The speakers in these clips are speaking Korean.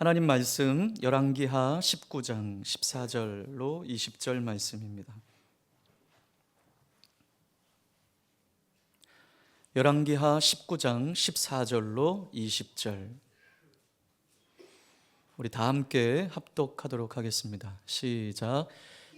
하나님 말씀 열왕기하 19장 14절로 20절 말씀입니다. 열왕기하 19장 14절로 20절 우리 다 함께 합독하도록 하겠습니다. 시작.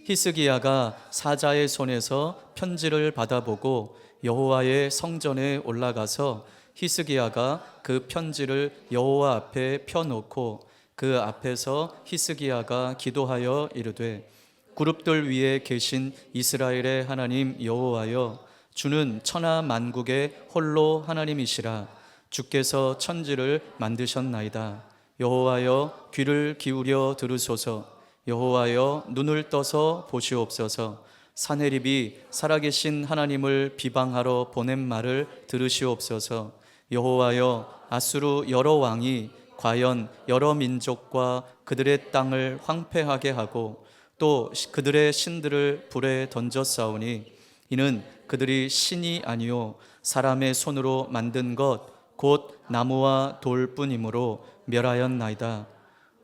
히스기야가 사자의 손에서 편지를 받아보고 여호와의 성전에 올라가서 히스기야가 그 편지를 여호와 앞에 펴놓고 그 앞에서 히스기야가 기도하여 이르되 그룹들 위에 계신 이스라엘의 하나님 여호와여, 주는 천하 만국의 홀로 하나님이시라. 주께서 천지를 만드셨나이다. 여호와여, 귀를 기울여 들으소서. 여호와여, 눈을 떠서 보시옵소서. 사네립이 살아계신 하나님을 비방하러 보낸 말을 들으시옵소서. 여호와여, 아수르 여러 왕이 과연 여러 민족과 그들의 땅을 황폐하게 하고 또 그들의 신들을 불에 던졌사오니 이는 그들이 신이 아니요 사람의 손으로 만든 것 곧 나무와 돌뿐이므로 멸하였나이다.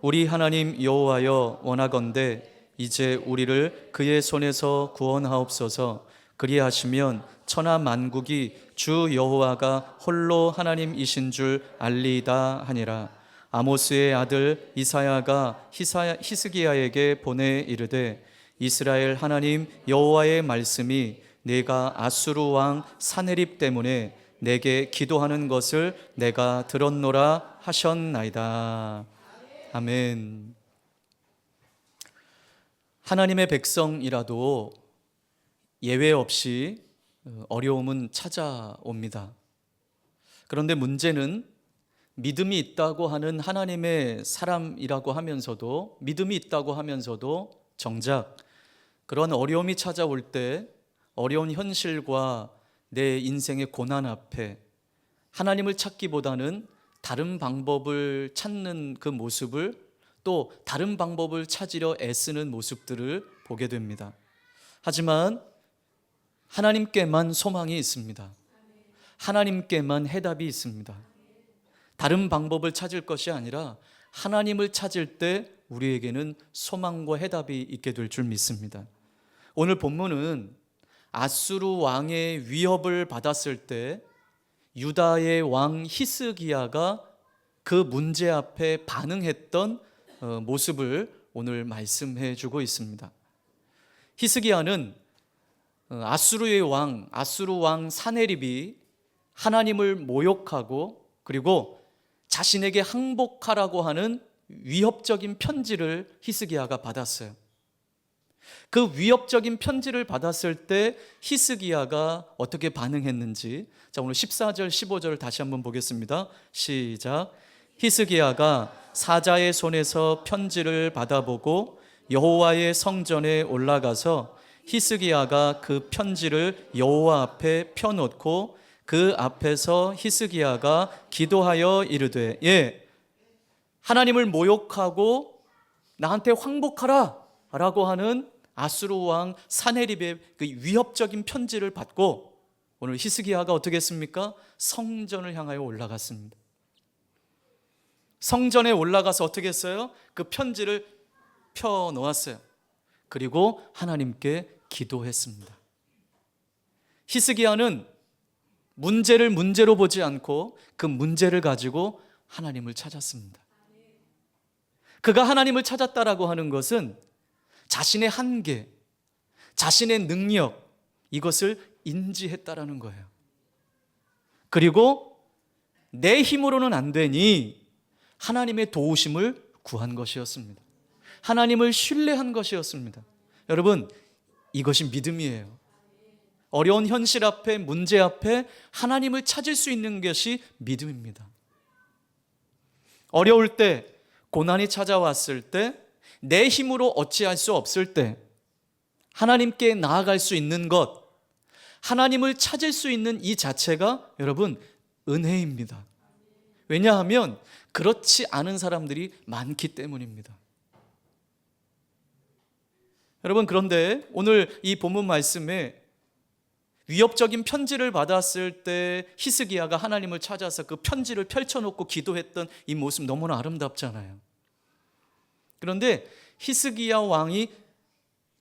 우리 하나님 여호와여, 원하건대 이제 우리를 그의 손에서 구원하옵소서. 그리하시면 천하 만국이 주 여호와가 홀로 하나님이신 줄 알리이다 하니라. 아모스의 아들 이사야가 히스기야에게 보내 이르되 이스라엘 하나님 여호와의 말씀이 내가 아수르 왕 사네립 때문에 내게 기도하는 것을 내가 들었노라 하셨나이다. 아멘. 하나님의 백성이라도 예외 없이 어려움은 찾아옵니다. 그런데 문제는 믿음이 있다고 하는 하나님의 사람이라고 하면서도, 믿음이 있다고 하면서도 정작 그런 어려움이 찾아올 때 어려운 현실과 내 인생의 고난 앞에 하나님을 찾기보다는 다른 방법을 찾는 그 모습을, 또 다른 방법을 찾으려 애쓰는 모습들을 보게 됩니다. 하지만 하나님께만 소망이 있습니다. 하나님께만 해답이 있습니다. 다른 방법을 찾을 것이 아니라 하나님을 찾을 때 우리에게는 소망과 해답이 있게 될 줄 믿습니다. 오늘 본문은 아수르 왕의 위협을 받았을 때 유다의 왕 히스기야가 그 문제 앞에 반응했던 모습을 오늘 말씀해 주고 있습니다. 히스기야는 아수르 왕 사네립이 하나님을 모욕하고 그리고 자신에게 항복하라고 하는 위협적인 편지를 히스기야가 받았어요. 그 위협적인 편지를 받았을 때 히스기야가 어떻게 반응했는지, 자, 오늘 14절 15절 다시 한번 보겠습니다. 시작. 히스기야가 사자의 손에서 편지를 받아보고 여호와의 성전에 올라가서 히스기야가 그 편지를 여호와 앞에 펴놓고 그 앞에서 히스기야가 기도하여 이르되, 하나님을 모욕하고 나한테 황복하라 라고 하는 아수르 왕 사네립의 그 위협적인 편지를 받고 오늘 히스기야가 어떻게 했습니까? 성전을 향하여 올라갔습니다. 성전에 올라가서 어떻게 했어요? 그 편지를 펴놓았어요. 그리고 하나님께 기도했습니다. 히스기야는 문제를 문제로 보지 않고 그 문제를 가지고 하나님을 찾았습니다. 그가 하나님을 찾았다라고 하는 것은 자신의 한계, 자신의 능력, 이것을 인지했다라는 거예요. 그리고 내 힘으로는 안 되니 하나님의 도우심을 구한 것이었습니다. 하나님을 신뢰한 것이었습니다. 여러분, 이것이 믿음이에요. 어려운 현실 앞에, 문제 앞에 하나님을 찾을 수 있는 것이 믿음입니다. 어려울 때, 고난이 찾아왔을 때, 내 힘으로 어찌할 수 없을 때 하나님께 나아갈 수 있는 것, 하나님을 찾을 수 있는 이 자체가 여러분 은혜입니다. 왜냐하면 그렇지 않은 사람들이 많기 때문입니다. 여러분, 그런데 오늘 이 본문 말씀에 위협적인 편지를 받았을 때 히스기야가 하나님을 찾아서 그 편지를 펼쳐놓고 기도했던 이 모습 너무나 아름답잖아요. 그런데 히스기야 왕이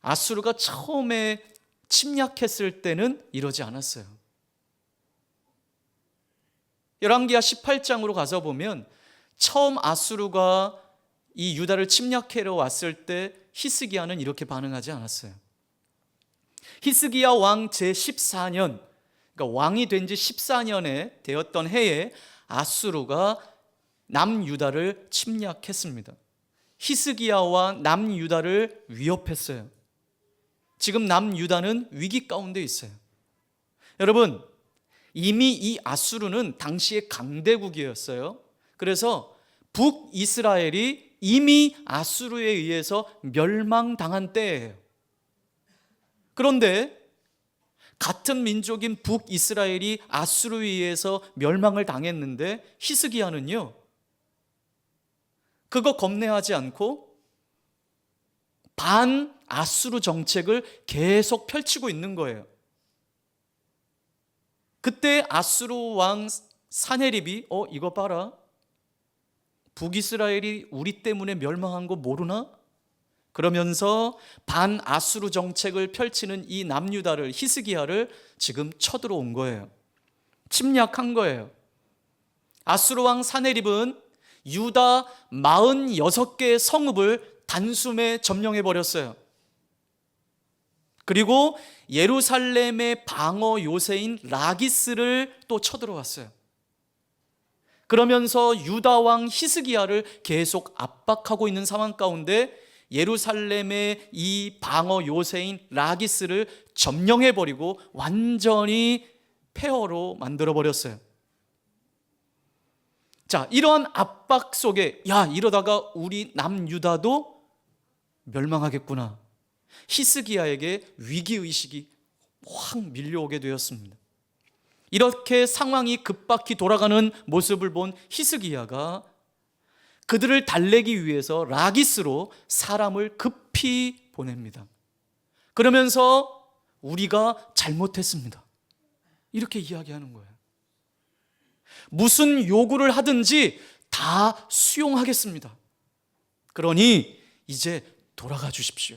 아수르가 처음에 침략했을 때는 이러지 않았어요. 열왕기하 18장으로 가서 보면 처음 아수르가 이 유다를 침략하러 왔을 때 히스기야는 이렇게 반응하지 않았어요. 히스기야 왕 제14년, 그러니까 왕이 된 지 14년에 되었던 해에 아수르가 남유다를 침략했습니다. 히스기야와 남유다를 위협했어요. 지금 남유다는 위기 가운데 있어요. 여러분, 이미 이 아수르는 당시의 강대국이었어요. 그래서 북이스라엘이 이미 아수르에 의해서 멸망당한 때예요. 그런데 같은 민족인 북이스라엘이 아수르에 의해서 멸망을 당했는데 히스기야는요, 그거 겁내하지 않고 반 아수르 정책을 계속 펼치고 있는 거예요. 그때 아수르 왕 사네립이 이거 봐라, 북이스라엘이 우리 때문에 멸망한 거 모르나? 그러면서 반아수르 정책을 펼치는 이 남유다를, 히스기야를 지금 쳐들어온 거예요. 침략한 거예요. 아수르 왕 사네립은 유다 46개의 성읍을 단숨에 점령해 버렸어요. 그리고 예루살렘의 방어 요새인 라기스를 또 쳐들어왔어요. 그러면서 유다 왕 히스기야를 계속 압박하고 있는 상황 가운데 예루살렘의 이 방어 요새인 라기스를 점령해버리고 완전히 폐허로 만들어버렸어요. 자, 이러한 압박 속에 이러다가 우리 남유다도 멸망하겠구나. 히스기야에게 위기의식이 확 밀려오게 되었습니다. 이렇게 상황이 급박히 돌아가는 모습을 본 히스기야가 그들을 달래기 위해서 라기스로 사람을 급히 보냅니다. 그러면서 우리가 잘못했습니다, 이렇게 이야기하는 거예요. 무슨 요구를 하든지 다 수용하겠습니다. 그러니 이제 돌아가 주십시오.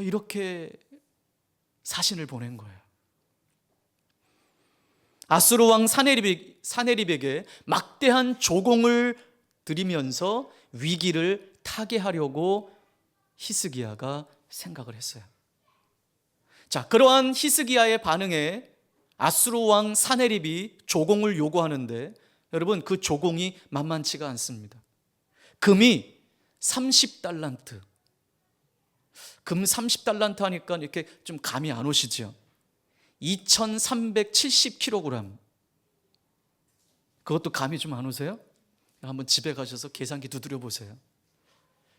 이렇게 사신을 보낸 거예요. 아수르 왕 사네립에게 막대한 조공을 드리면서 위기를 타개하려고 히스기야가 생각을 했어요. 자, 그러한 히스기야의 반응에 아수르 왕 사네립이 조공을 요구하는데, 여러분, 그 조공이 만만치가 않습니다. 금이 30달란트. 금 30달란트 하니까 이렇게 좀 감이 안 오시죠? 2370kg. 그것도 감이 좀 안 오세요? 한번 집에 가셔서 계산기 두드려 보세요.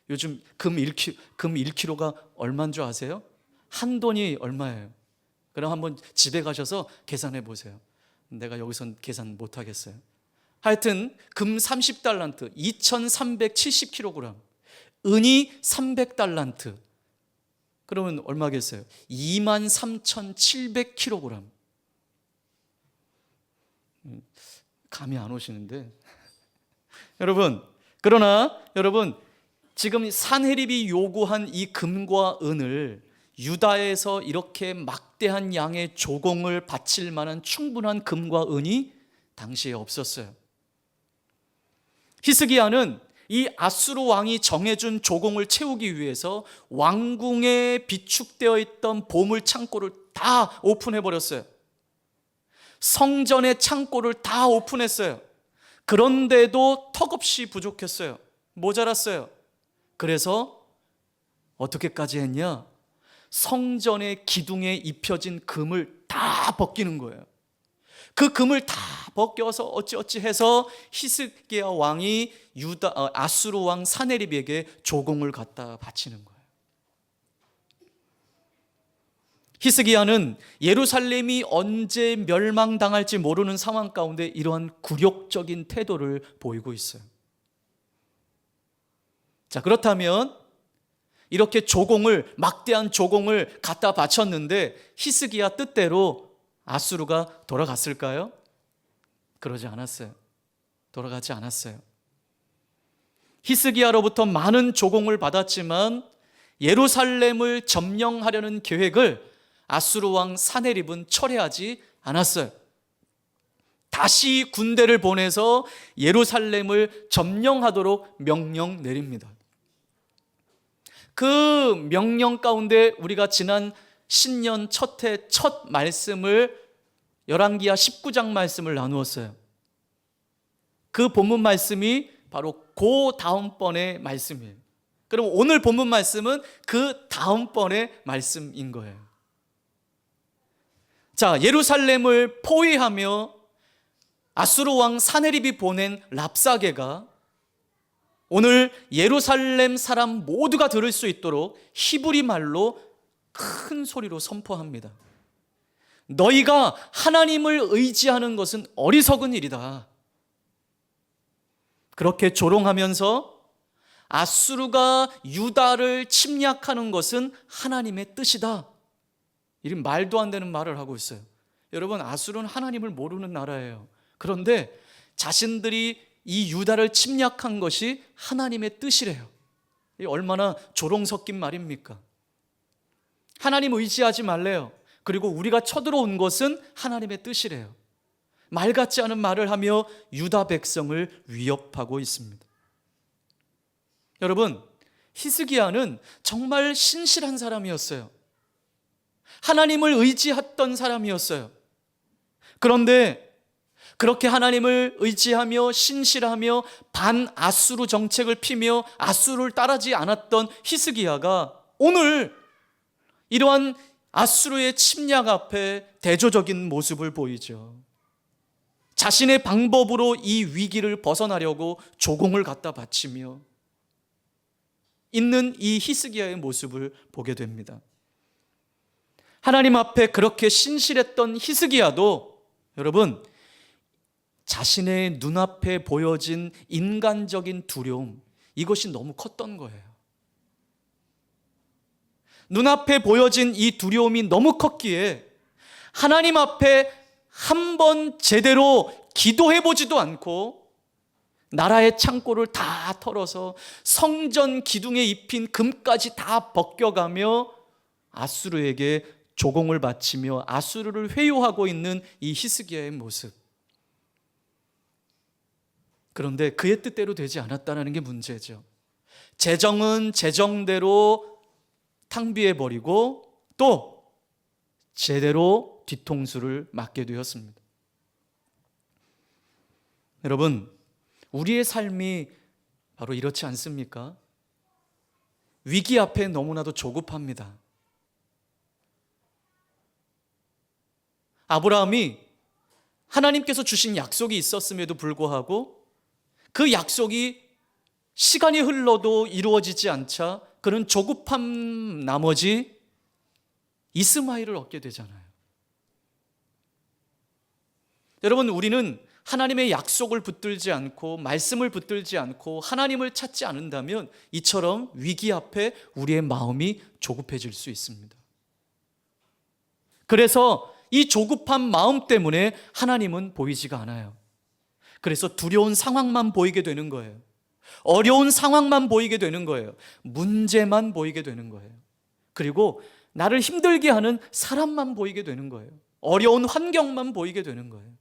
요즘 금 1kg가 얼마인 줄 아세요? 한 돈이 얼마예요? 그럼 한번 집에 가셔서 계산해 보세요. 내가 여기선 계산 못 하겠어요. 하여튼 금 30달란트, 2370kg, 은이 300달란트. 그러면 얼마겠어요? 23,700kg. 감이 안 오시는데 그러나 여러분, 지금 산헤립이 요구한 이 금과 은을 유다에서 이렇게 막대한 양의 조공을 바칠 만한 충분한 금과 은이 당시에 없었어요. 히스기야는 이 아수르 왕이 정해준 조공을 채우기 위해서 왕궁에 비축되어 있던 보물 창고를 다 오픈해버렸어요. 성전의 창고를 다 오픈했어요. 그런데도 턱없이 부족했어요. 모자랐어요. 그래서 어떻게까지 했냐? 성전의 기둥에 입혀진 금을 다 벗기는 거예요. 그 금을 다 벗겨서 어찌어찌 해서 히스기야 왕이 아수르 왕 사네립에게 조공을 갖다 바치는 거예요. 히스기야는 예루살렘이 언제 멸망당할지 모르는 상황 가운데 이러한 굴욕적인 태도를 보이고 있어요. 자, 그렇다면 이렇게 막대한 조공을 갖다 바쳤는데 히스기야 뜻대로 아수르가 돌아갔을까요? 그러지 않았어요. 돌아가지 않았어요. 히스기야로부터 많은 조공을 받았지만 예루살렘을 점령하려는 계획을 아수르 왕 사네립은 철회하지 않았어요. 다시 군대를 보내서 예루살렘을 점령하도록 명령 내립니다. 그 명령 가운데 우리가 지난 신년 첫 해 첫 말씀을 열왕기하 19장 말씀을 나누었어요. 그 본문 말씀이 바로 그 다음번의 말씀이에요. 그럼 오늘 본문 말씀은 그 다음번의 말씀인 거예요. 자, 예루살렘을 포위하며 아수르 왕 사네립이 보낸 랍사게가 오늘 예루살렘 사람 모두가 들을 수 있도록 히브리 말로 큰 소리로 선포합니다. 너희가 하나님을 의지하는 것은 어리석은 일이다. 그렇게 조롱하면서 아수르가 유다를 침략하는 것은 하나님의 뜻이다. 이런 말도 안 되는 말을 하고 있어요. 여러분, 아수르는 하나님을 모르는 나라예요. 그런데 자신들이 이 유다를 침략한 것이 하나님의 뜻이래요. 이 얼마나 조롱 섞인 말입니까? 하나님 의지하지 말래요. 그리고 우리가 쳐들어온 것은 하나님의 뜻이래요. 말 같지 않은 말을 하며 유다 백성을 위협하고 있습니다. 여러분, 히스기야는 정말 신실한 사람이었어요. 하나님을 의지했던 사람이었어요. 그런데 그렇게 하나님을 의지하며 신실하며 반아수르 정책을 피며 아수르를 따르지 않았던 히스기야가 오늘 이러한 아수르의 침략 앞에 대조적인 모습을 보이죠. 자신의 방법으로 이 위기를 벗어나려고 조공을 갖다 바치며 있는 이 히스기야의 모습을 보게 됩니다. 하나님 앞에 그렇게 신실했던 히스기야도 여러분, 자신의 눈앞에 보여진 인간적인 두려움, 이것이 너무 컸던 거예요. 눈앞에 보여진 이 두려움이 너무 컸기에 하나님 앞에 한번 제대로 기도해보지도 않고 나라의 창고를 다 털어서 성전 기둥에 입힌 금까지 다 벗겨가며 아수르에게 조공을 바치며 아수르를 회유하고 있는 이 히스기야의 모습. 그런데 그의 뜻대로 되지 않았다는 게 문제죠. 재정은 재정대로 탕비해버리고 또 제대로 뒤통수를 맞게 되었습니다. 여러분, 우리의 삶이 바로 이렇지 않습니까? 위기 앞에 너무나도 조급합니다. 아브라함이 하나님께서 주신 약속이 있었음에도 불구하고 그 약속이 시간이 흘러도 이루어지지 않자 그는 조급함 나머지 이스마엘을 얻게 되잖아요. 여러분, 우리는 하나님의 약속을 붙들지 않고 말씀을 붙들지 않고 하나님을 찾지 않는다면 이처럼 위기 앞에 우리의 마음이 조급해질 수 있습니다. 그래서 이 조급한 마음 때문에 하나님은 보이지가 않아요. 그래서 두려운 상황만 보이게 되는 거예요. 어려운 상황만 보이게 되는 거예요. 문제만 보이게 되는 거예요. 그리고 나를 힘들게 하는 사람만 보이게 되는 거예요. 어려운 환경만 보이게 되는 거예요.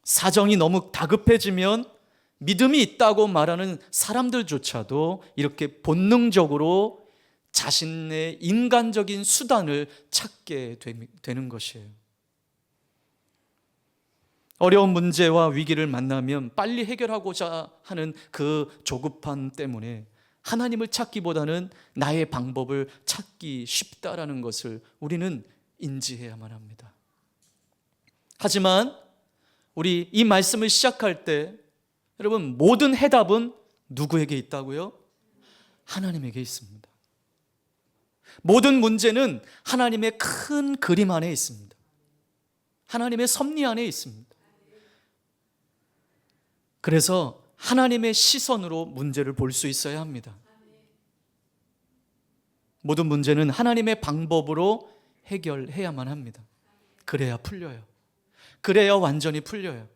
사정이 너무 다급해지면 믿음이 있다고 말하는 사람들조차도 이렇게 본능적으로 자신의 인간적인 수단을 찾게 되는 것이에요. 어려운 문제와 위기를 만나면 빨리 해결하고자 하는 그 조급함 때문에 하나님을 찾기보다는 나의 방법을 찾기 쉽다라는 것을 우리는 인지해야만 합니다. 하지만 우리 이 말씀을 시작할 때 여러분, 모든 해답은 누구에게 있다고요? 하나님에게 있습니다. 모든 문제는 하나님의 큰 그림 안에 있습니다. 하나님의 섭리 안에 있습니다. 그래서 하나님의 시선으로 문제를 볼 수 있어야 합니다. 모든 문제는 하나님의 방법으로 해결해야만 합니다. 그래야 풀려요. 그래야 완전히 풀려요.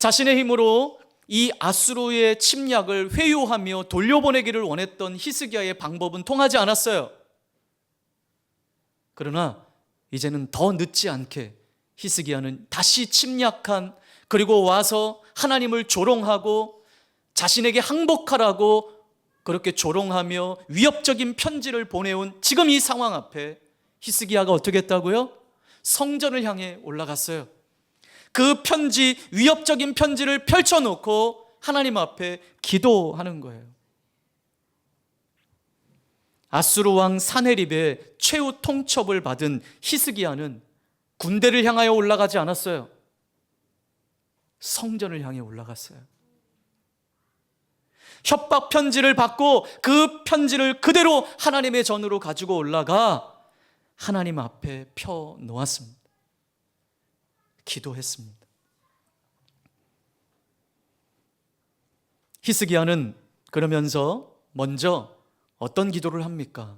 자신의 힘으로 이 아수르의 침략을 회유하며 돌려보내기를 원했던 히스기야의 방법은 통하지 않았어요. 그러나 이제는 더 늦지 않게 히스기야는 다시 침략한, 그리고 와서 하나님을 조롱하고 자신에게 항복하라고 그렇게 조롱하며 위협적인 편지를 보내온 지금 이 상황 앞에 히스기야가 어떻게 했다고요? 성전을 향해 올라갔어요. 그 편지, 위협적인 편지를 펼쳐놓고 하나님 앞에 기도하는 거예요. 아수르 왕 사네립의 최후 통첩을 받은 히스기야는 군대를 향하여 올라가지 않았어요. 성전을 향해 올라갔어요. 협박 편지를 받고 그 편지를 그대로 하나님의 전으로 가지고 올라가 하나님 앞에 펴 놓았습니다. 기도했습니다. 히스기야는 그러면서 먼저 어떤 기도를 합니까?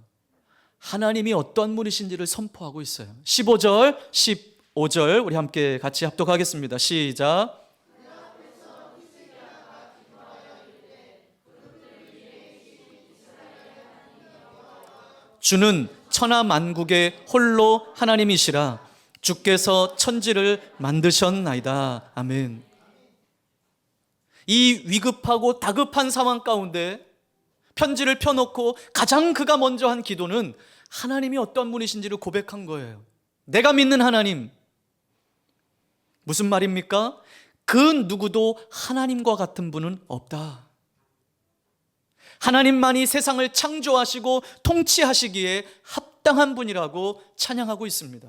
하나님이 어떠한 분이신지를 선포하고 있어요. 15절, 15절 우리 함께 같이 합독하겠습니다. 시작. 주는 천하 만국의 홀로 하나님이시라. 주께서 천지를 만드셨나이다. 아멘. 이 위급하고 다급한 상황 가운데 편지를 펴놓고 가장 그가 먼저 한 기도는 하나님이 어떤 분이신지를 고백한 거예요. 내가 믿는 하나님. 무슨 말입니까? 그 누구도 하나님과 같은 분은 없다. 하나님만이 세상을 창조하시고 통치하시기에 합당한 분이라고 찬양하고 있습니다.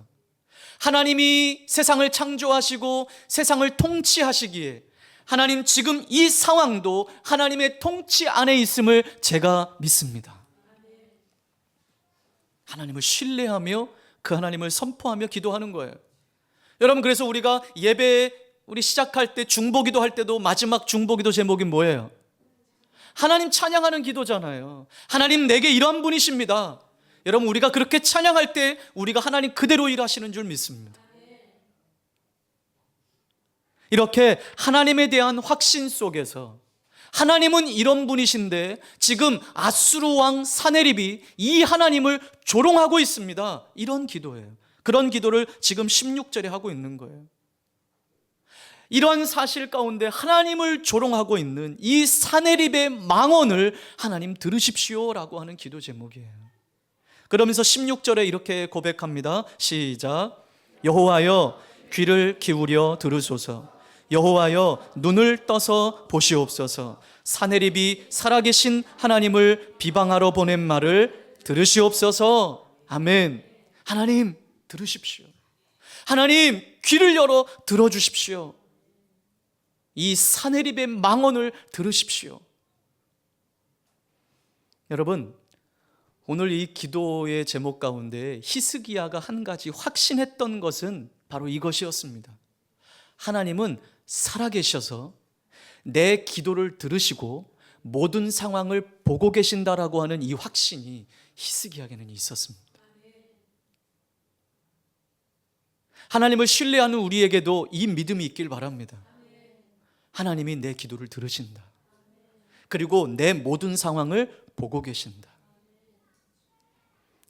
하나님이 세상을 창조하시고 세상을 통치하시기에 하나님 지금 이 상황도 하나님의 통치 안에 있음을 제가 믿습니다. 하나님을 신뢰하며 그 하나님을 선포하며 기도하는 거예요. 여러분, 그래서 우리가 예배 우리 시작할 때 중보기도 할 때도 마지막 중보기도 제목이 뭐예요? 하나님 찬양하는 기도잖아요. 하나님 내게 이러한 분이십니다. 여러분, 우리가 그렇게 찬양할 때 우리가 하나님 그대로 일하시는 줄 믿습니다. 이렇게 하나님에 대한 확신 속에서 하나님은 이런 분이신데 지금 아수르 왕 사네립이 이 하나님을 조롱하고 있습니다. 이런 기도예요. 그런 기도를 지금 16절에 하고 있는 거예요. 이런 사실 가운데 하나님을 조롱하고 있는 이 사네립의 망언을 하나님 들으십시오라고 하는 기도 제목이에요. 그러면서 16절에 이렇게 고백합니다. 시작. 여호와여 귀를 기울여 들으소서. 여호와여 눈을 떠서 보시옵소서. 사네립이 살아계신 하나님을 비방하러 보낸 말을 들으시옵소서. 아멘. 하나님 들으십시오. 하나님 귀를 열어 들어주십시오. 이 사네립의 망언을 들으십시오. 여러분, 오늘 이 기도의 제목 가운데 히스기야가 한 가지 확신했던 것은 바로 이것이었습니다. 하나님은 살아계셔서 내 기도를 들으시고 모든 상황을 보고 계신다라고 하는 이 확신이 히스기야에게는 있었습니다. 하나님을 신뢰하는 우리에게도 이 믿음이 있길 바랍니다. 하나님이 내 기도를 들으신다. 그리고 내 모든 상황을 보고 계신다.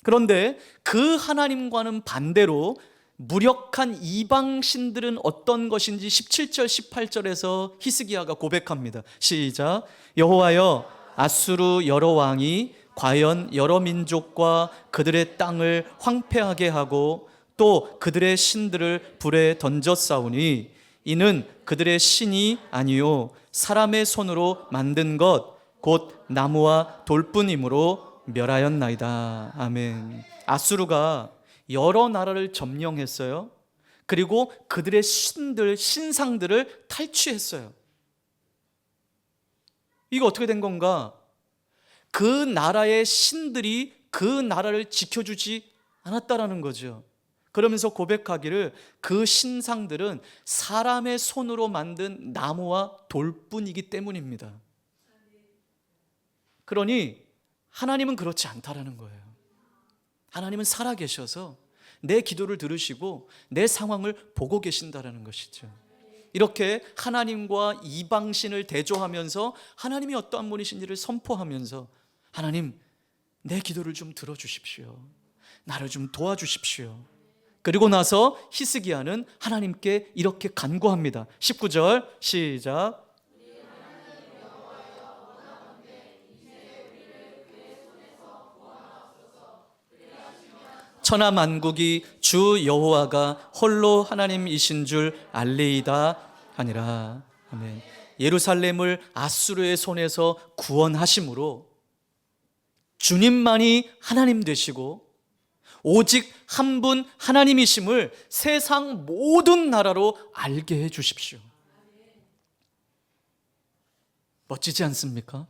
그런데 그 하나님과는 반대로 무력한 이방신들은 어떤 것인지 17절 18절에서 히스기야가 고백합니다. 시작. 여호와여 아수르 여러 왕이 과연 여러 민족과 그들의 땅을 황폐하게 하고 또 그들의 신들을 불에 던졌사오니 이는 그들의 신이 아니요 사람의 손으로 만든 것 곧 나무와 돌뿐이므로 멸하였나이다. 아멘. 아수르가 여러 나라를 점령했어요. 그리고 그들의 신상들을 탈취했어요. 이거 어떻게 된 건가? 그 나라의 신들이 그 나라를 지켜주지 않았다라는 거죠. 그러면서 고백하기를 그 신상들은 사람의 손으로 만든 나무와 돌뿐이기 때문입니다. 그러니 하나님은 그렇지 않다라는 거예요. 하나님은 살아계셔서 내 기도를 들으시고 내 상황을 보고 계신다라는 것이죠. 이렇게 하나님과 이방신을 대조하면서 하나님이 어떠한 분이신지를 선포하면서 하나님, 내 기도를 좀 들어주십시오. 나를 좀 도와주십시오. 그리고 나서 히스기야는 하나님께 이렇게 간구합니다. 19절 시작. 천하 만국이 주 여호와가 홀로 하나님이신 줄 알리이다 하니라. 아멘. 예루살렘을 아수르의 손에서 구원하심으로 주님만이 하나님 되시고 오직 한 분 하나님이심을 세상 모든 나라로 알게 해 주십시오. 멋지지 않습니까?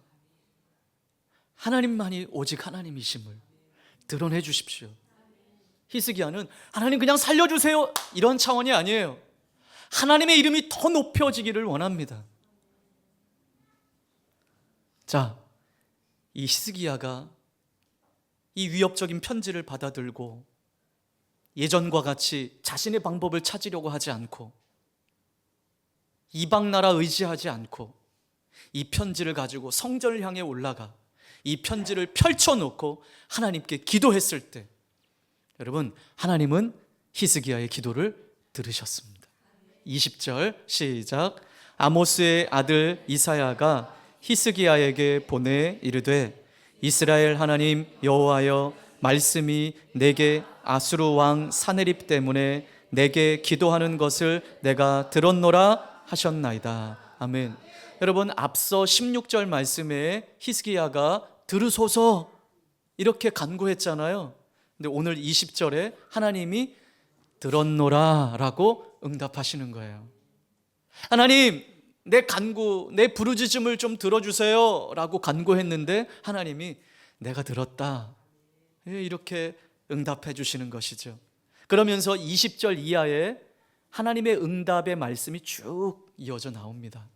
하나님만이 오직 하나님이심을 드러내 주십시오. 히스기야는 하나님 그냥 살려주세요 이런 차원이 아니에요. 하나님의 이름이 더 높여지기를 원합니다. 자, 이 히스기야가 이 위협적인 편지를 받아들고 예전과 같이 자신의 방법을 찾으려고 하지 않고 이방 나라 의지하지 않고 이 편지를 가지고 성전을 향해 올라가 이 편지를 펼쳐놓고 하나님께 기도했을 때 여러분, 하나님은 히스기야의 기도를 들으셨습니다. 20절 시작. 아모스의 아들 이사야가 히스기야에게 보내 이르되 이스라엘 하나님 여호와여, 말씀이 내게 아수르 왕 사네립 때문에 내게 기도하는 것을 내가 들었노라 하셨나이다. 아멘. 여러분, 앞서 16절 말씀에 히스기야가 들으소서 이렇게 간구했잖아요. 근데 오늘 20절에 하나님이 들었노라 라고 응답하시는 거예요. 하나님, 내 간구, 내 부르짖음을 좀 들어주세요 라고 간구했는데 하나님이 내가 들었다 이렇게 응답해 주시는 것이죠. 그러면서 20절 이하에 하나님의 응답의 말씀이 쭉 이어져 나옵니다.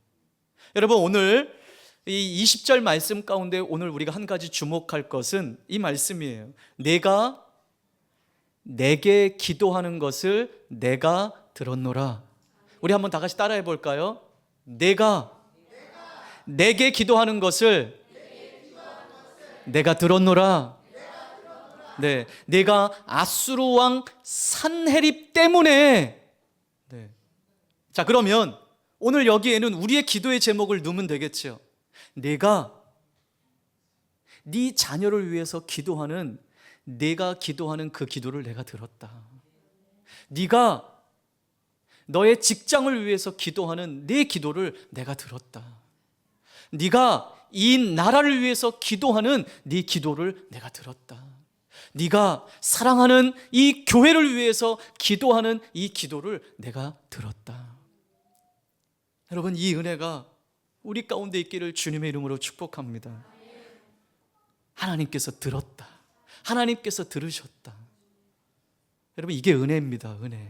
여러분, 오늘 이 20절 말씀 가운데 오늘 우리가 한 가지 주목할 것은 이 말씀이에요. 내가 내게 기도하는 것을 내가 들었노라. 우리 한번 다 같이 따라해 볼까요? 내가 내게 기도하는 것을 내가 들었노라. 네, 내가 아수르 왕 산헤립 때문에. 네. 자, 그러면 오늘 여기에는 우리의 기도의 제목을 넣으면 되겠죠. 내가 네 자녀를 위해서 기도하는, 내가 기도하는 그 기도를 내가 들었다. 네가 너의 직장을 위해서 기도하는 내 기도를 내가 들었다. 네가 이 나라를 위해서 기도하는 네 기도를 내가 들었다. 네가 사랑하는 이 교회를 위해서 기도하는 이 기도를 내가 들었다. 여러분, 이 은혜가 우리 가운데 있기를 주님의 이름으로 축복합니다. 하나님께서 들었다. 하나님께서 들으셨다. 여러분, 이게 은혜입니다. 은혜.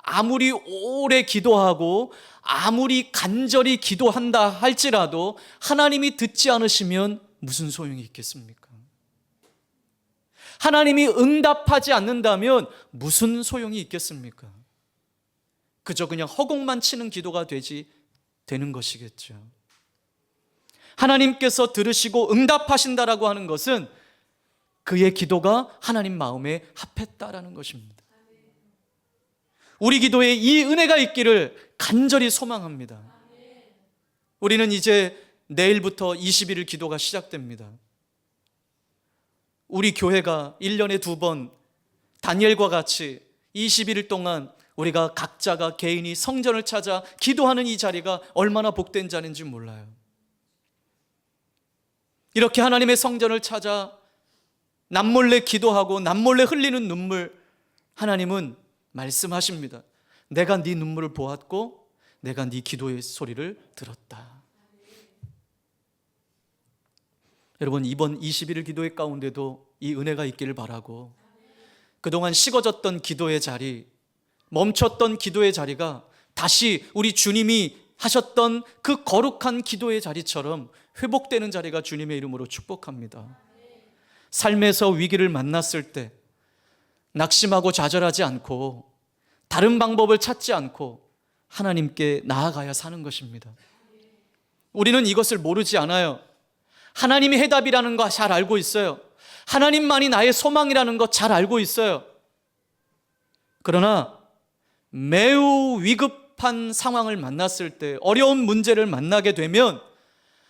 아무리 오래 기도하고 아무리 간절히 기도한다 할지라도 하나님이 듣지 않으시면 무슨 소용이 있겠습니까? 하나님이 응답하지 않는다면 무슨 소용이 있겠습니까? 그저 그냥 허공만 치는 기도가 되는 것이겠죠. 하나님께서 들으시고 응답하신다라고 하는 것은 그의 기도가 하나님 마음에 합했다라는 것입니다. 우리 기도에 이 은혜가 있기를 간절히 소망합니다. 우리는 이제 내일부터 21일 기도가 시작됩니다. 우리 교회가 1년에 2번 다니엘과 같이 21일 동안 우리가 각자가 개인이 성전을 찾아 기도하는 이 자리가 얼마나 복된 자리인지 몰라요. 이렇게 하나님의 성전을 찾아 남몰래 기도하고 남몰래 흘리는 눈물, 하나님은 말씀하십니다. 내가 네 눈물을 보았고 내가 네 기도의 소리를 들었다. 여러분, 이번 21일 기도회 가운데도 이 은혜가 있기를 바라고, 그동안 식어졌던 기도의 자리, 멈췄던 기도의 자리가 다시 우리 주님이 하셨던 그 거룩한 기도의 자리처럼 회복되는 자리가 주님의 이름으로 축복합니다. 삶에서 위기를 만났을 때 낙심하고 좌절하지 않고 다른 방법을 찾지 않고 하나님께 나아가야 사는 것입니다. 우리는 이것을 모르지 않아요. 하나님이 해답이라는 거 잘 알고 있어요. 하나님만이 나의 소망이라는 거 잘 알고 있어요. 그러나 매우 위급한 상황을 만났을 때, 어려운 문제를 만나게 되면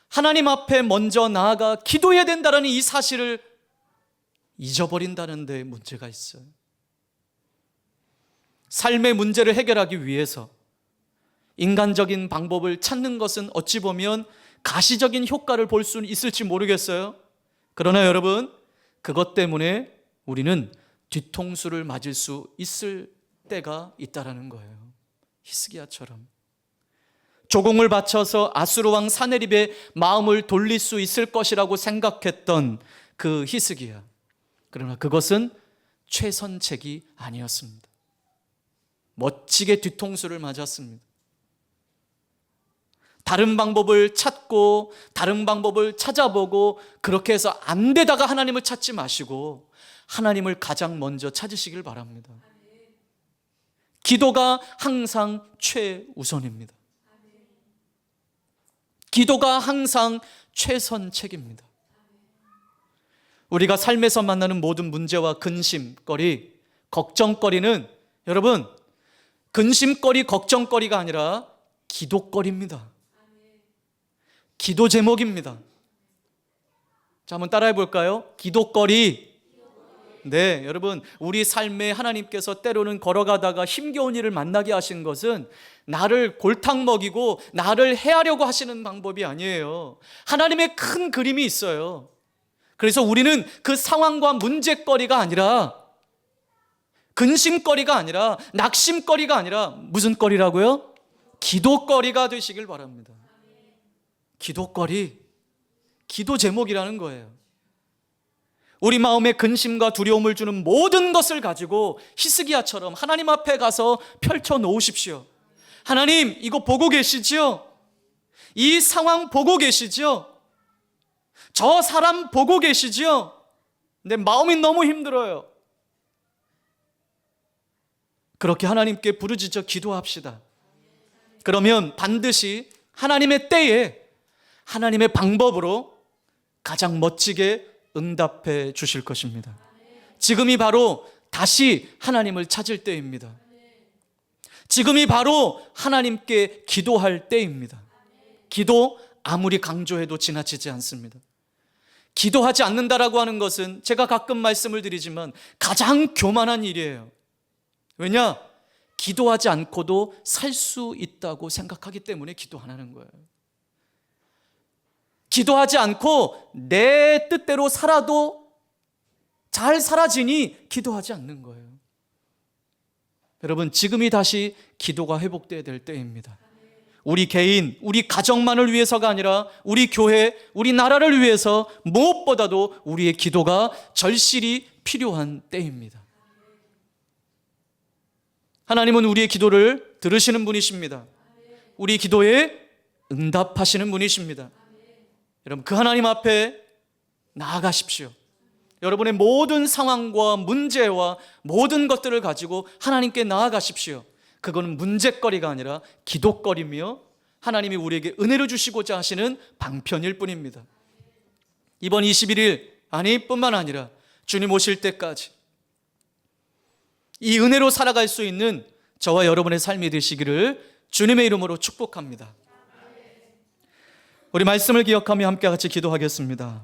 하나님 앞에 먼저 나아가 기도해야 된다는 이 사실을 잊어버린다는 데 문제가 있어요. 삶의 문제를 해결하기 위해서 인간적인 방법을 찾는 것은 어찌 보면 가시적인 효과를 볼 수 있을지 모르겠어요. 그러나 여러분, 그것 때문에 우리는 뒤통수를 맞을 수 있을 때가 있다라는 거예요. 히스기야처럼 조공을 바쳐서 아수르 왕 사네립의 마음을 돌릴 수 있을 것이라고 생각했던 그 히스기야. 그러나 그것은 최선책이 아니었습니다. 멋지게 뒤통수를 맞았습니다. 다른 방법을 찾고 다른 방법을 찾아보고 그렇게 해서 안 되다가 하나님을 찾지 마시고 하나님을 가장 먼저 찾으시길 바랍니다. 기도가 항상 최우선입니다. 기도가 항상 최선책입니다. 우리가 삶에서 만나는 모든 문제와 근심거리, 걱정거리는 여러분, 근심거리, 걱정거리가 아니라 기도거리입니다. 기도 제목입니다. 자, 한번 따라해 볼까요? 기도거리. 네, 여러분, 우리 삶에 하나님께서 때로는 걸어가다가 힘겨운 일을 만나게 하신 것은 나를 골탕 먹이고 나를 해하려고 하시는 방법이 아니에요. 하나님의 큰 그림이 있어요. 그래서 우리는 그 상황과 문제거리가 아니라, 근심거리가 아니라, 낙심거리가 아니라 무슨 거리라고요? 기도거리가 되시길 바랍니다. 기도거리, 기도 제목이라는 거예요. 우리 마음에 근심과 두려움을 주는 모든 것을 가지고 히스기야처럼 하나님 앞에 가서 펼쳐 놓으십시오. 하나님, 이거 보고 계시지요? 이 상황 보고 계시지요? 저 사람 보고 계시지요? 내 마음이 너무 힘들어요. 그렇게 하나님께 부르짖어 기도합시다. 그러면 반드시 하나님의 때에 하나님의 방법으로 가장 멋지게 응답해 주실 것입니다. 지금이 바로 다시 하나님을 찾을 때입니다. 지금이 바로 하나님께 기도할 때입니다. 기도 아무리 강조해도 지나치지 않습니다. 기도하지 않는다라고 하는 것은 제가 가끔 말씀을 드리지만 가장 교만한 일이에요. 왜냐? 기도하지 않고도 살 수 있다고 생각하기 때문에 기도 안 하는 거예요. 기도하지 않고 내 뜻대로 살아도 잘 살아지니 기도하지 않는 거예요. 여러분, 지금이 다시 기도가 회복돼야 될 때입니다. 우리 개인, 우리 가정만을 위해서가 아니라 우리 교회, 우리 나라를 위해서 무엇보다도 우리의 기도가 절실히 필요한 때입니다. 하나님은 우리의 기도를 들으시는 분이십니다. 우리 기도에 응답하시는 분이십니다. 여러분, 그 하나님 앞에 나아가십시오. 여러분의 모든 상황과 문제와 모든 것들을 가지고 하나님께 나아가십시오. 그거는 문제거리가 아니라 기도거리며 하나님이 우리에게 은혜를 주시고자 하시는 방편일 뿐입니다. 이번 21일, 아니 뿐만 아니라 주님 오실 때까지 이 은혜로 살아갈 수 있는 저와 여러분의 삶이 되시기를 주님의 이름으로 축복합니다. 우리 말씀을 기억하며 함께 같이 기도하겠습니다.